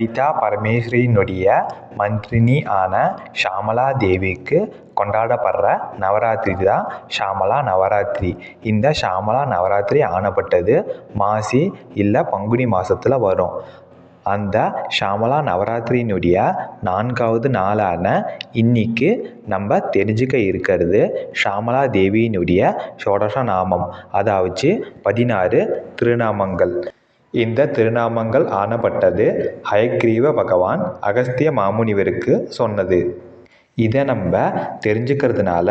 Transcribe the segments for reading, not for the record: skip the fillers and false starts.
லலிதா பரமேஸ்வரியினுடைய மந்திரினி ஆன ஷாமலா தேவிக்கு கொண்டாடப்படுற நவராத்திரி தான் ஷாமலா நவராத்திரி. இந்த ஷாமலா நவராத்திரி ஆனப்பட்டது மாசி இல்லை பங்குனி மாதத்தில் வரும். அந்த ஷாமலா நவராத்திரியினுடைய 4வது நாளான இன்னைக்கு நம்ம தெரிஞ்சுக்க இருக்கிறது ஷாமலா தேவியினுடைய ஷோடச நாமம், அதாவது 16 திருநாமங்கள். இந்த திருநாமங்கள் ஆனப்பட்டது ஹயக்ரீவ பகவான் அகஸ்திய மாமுனிவருக்கு சொன்னது. இதை நம்ம தெரிஞ்சுக்கிறதுனால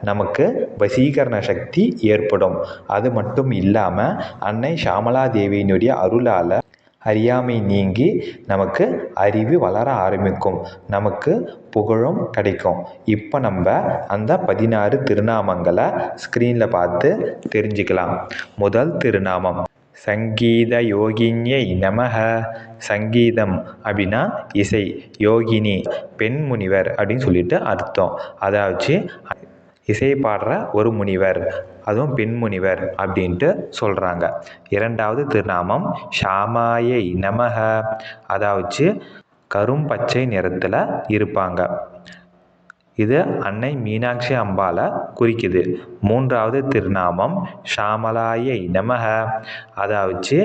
நமக்கு வசீகரண சக்தி ஏற்படும். அது மட்டும் இல்லாமல் அன்னை ஷாமலா தேவியினுடைய அருளால் அறியாமை நீங்கி நமக்கு அறிவு வளர ஆரம்பிக்கும், நமக்கு புகழும் கிடைக்கும். இப்போ நம்ம அந்த 16 திருநாமங்களை ஸ்க்ரீனில் பார்த்து தெரிஞ்சுக்கலாம். முதல் திருநாமம் சங்கீத யோகின்யை நமஹ. சங்கீதம் அப்படின்னா இசை, யோகினி பெண் முனிவர் அப்படின்னு சொல்லிட்டு அர்த்தம். அதாவது இசை பாடுற ஒரு முனிவர், அதுவும் பெண் முனிவர் அப்படின்ட்டு சொல்கிறாங்க. இரண்டாவது திருநாமம் ஷாமாயை நமஹ, அதாவது கரும்பச்சை நிறத்தில் இருப்பாங்க. இது அன்னை மீனாட்சி அம்பாளை குறிக்குது. மூன்றாவது திருநாமம் ஷாமலாயை நமஹ, அதாவது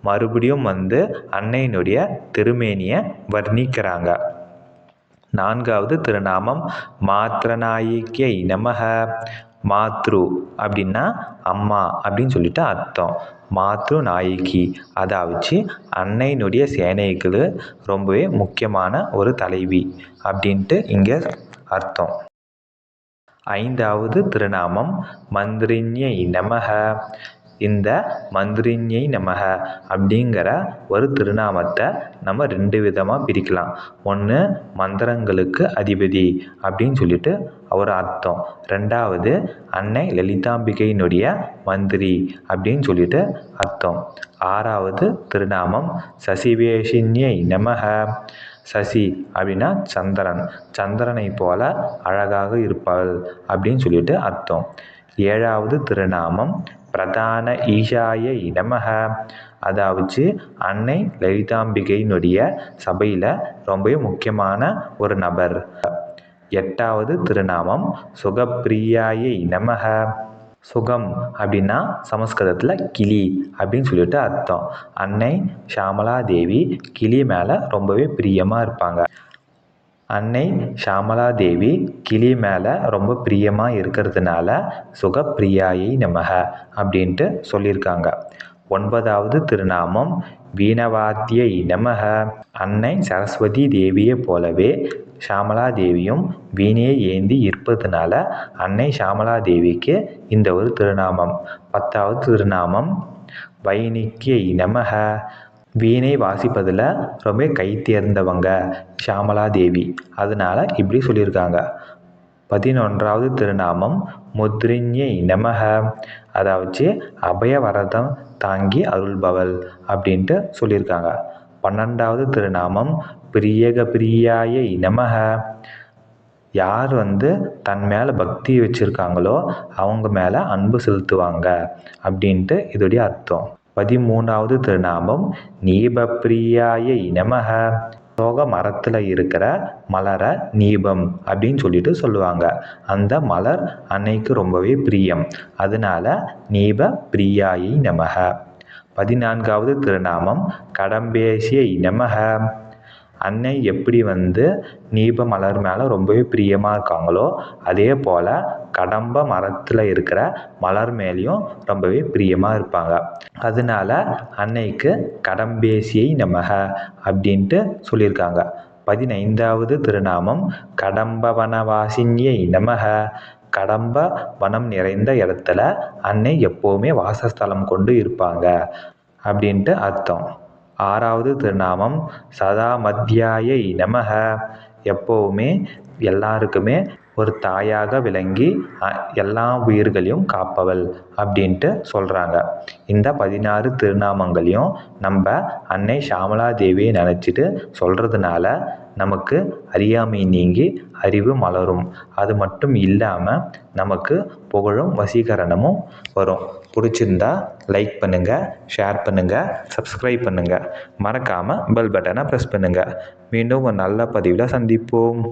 மறுபடியும் அன்னையினுடைய திருமேனியை வர்ணிக்கிறாங்க. நான்காவது திருநாமம் மாத்ரநாயிகை நமஹ. மாத்ரு அப்படின்னா அம்மா அப்படின்னு சொல்லிட்டு அர்த்தம். மாத்ரு நாயகி, அதாவது அன்னையினுடைய சேனைக்கு ரொம்பவே முக்கியமான ஒரு தலைவி அப்படின்ட்டு இங்கே அர்த்தம். ஐந்தாவது திருநாமம் மந்திரின்யை நமஹ. இந்த மந்திரின்யை நமஹ அப்படிங்கிற ஒரு திருநாமத்தை நம்ம 2 விதமாக பிரிக்கலாம். ஒன்று மந்திரங்களுக்கு அதிபதி அப்படின்னு சொல்லிட்டு ஒரு அர்த்தம். ரெண்டாவது அன்னை லலிதாம்பிகையினுடைய மந்திரி அப்படின்னு சொல்லிட்டு அர்த்தம். ஆறாவது திருநாமம் சசிவேஷின்யை நமஹ. சசி அப்படின்னா சந்திரன், சந்திரனை போல அழகாக இருப்பாள் அப்படின்னு சொல்லிட்டு அர்த்தம். ஏழாவது திருநாமம் பிரதான ஈஷாயை நமஹ, அதாவது அன்னை லலிதாம்பிகையினுடைய சபையில் ரொம்பவே முக்கியமான ஒரு நபர். எட்டாவது திருநாமம் சுகப்பிரியாயை நமஹ. சுகம் அப்படின்னா சமஸ்கிருதத்தில் கிளி அப்படின்னு சொல்லிட்டு அர்த்தம். அன்னை ஷாமலா தேவி கிளி மேலே ரொம்பவே பிரியமாக இருப்பாங்க. அன்னை ஷாமலா தேவி கிளி மேலே ரொம்ப பிரியமாக இருக்கிறதுனால சுகப்பிரியாயை நமஹ அப்படின்ட்டு சொல்லியிருக்காங்க. ஒன்பதாவது திருநாமம் வீணவாத்தியை நமஹ. அன்னை சரஸ்வதி தேவியை போலவே ஷாமலா தேவியும் வீணையை ஏந்தி இருப்பதுனால அன்னை ஷாமலா தேவிக்கு இந்த ஒரு திருநாமம். 10வது திருநாமம் வைணிக்கியை நமஹ. வீணை வாசிப்பதில் ரொம்ப கை தேர்ந்தவங்க ஷாமலா தேவி, அதனால இப்படி சொல்லியிருக்காங்க. 11வது திருநாமம் முத்ரின்யை நமஹ, அதாவது அபயவரதம் தாங்கி அருள்பவள் அப்படின்ட்டு சொல்லியிருக்காங்க. 12வது திருநாமம் பிரியகபிரியாயை நமஹ. யார் தன் மேலே பக்தி வச்சுருக்காங்களோ அவங்க மேலே அன்பு செலுத்துவாங்க அப்படின்ட்டு இதோடைய அர்த்தம். 13வது திருநாமம் நீபப்பிரியாயை நமஹ. சோக மரத்தில் இருக்கிற மலரை நீபம் அப்படின்னு சொல்லிட்டு சொல்லுவாங்க. அந்த மலர் அன்னைக்கு ரொம்பவே பிரியம், அதனால நீப பிரியாயை நமஹ. 14வது திருநாமம் கடம்பேசியை நமஹ. அன்னை எப்படி நீப மலர் மேலே ரொம்பவே பிரியமாக இருக்காங்களோ அதே போல் கடம்ப மரத்தில் இருக்கிற மலர் மேலேயும் ரொம்பவே பிரியமாக இருப்பாங்க. அதனால அன்னைக்கு கடம்பேசியை நமஹ அப்படின்ட்டு சொல்லியிருக்காங்க. 15வது திருநாமம் கடம்பவனவாசின்யை நமஹ. கடம்ப வனம் நிறைந்த இடத்துல அன்னை எப்போவுமே வாசஸ்தலம் கொண்டு இருப்பாங்க அப்படின்ட்டு அர்த்தம். 6வது திருநாமம் சதா மத்தியாயை நமஹ. எப்போவுமே எல்லாருக்குமே ஒரு தாயாக விளங்கி எல்லா உயிர்களையும் காப்பவள் அப்படின்ட்டு சொல்கிறாங்க. இந்த 16 திருநாமங்களையும் நம்ம அன்னை ஷாமலா தேவியை நினச்சிட்டு சொல்கிறதுனால நமக்கு அறியாமை நீங்கி அறிவு மலரும். அது மட்டும் இல்லாமல் நமக்கு புகழும் வசீகரணமும் வரும். பிடிச்சிருந்தா லைக் பண்ணுங்கள், ஷேர் பண்ணுங்கள், சப்ஸ்கிரைப் பண்ணுங்கள். மறக்காமல் பெல் பட்டனை ப்ரெஸ் பண்ணுங்கள். மீண்டும் ஒரு நல்ல பதிவில் சந்திப்போம்.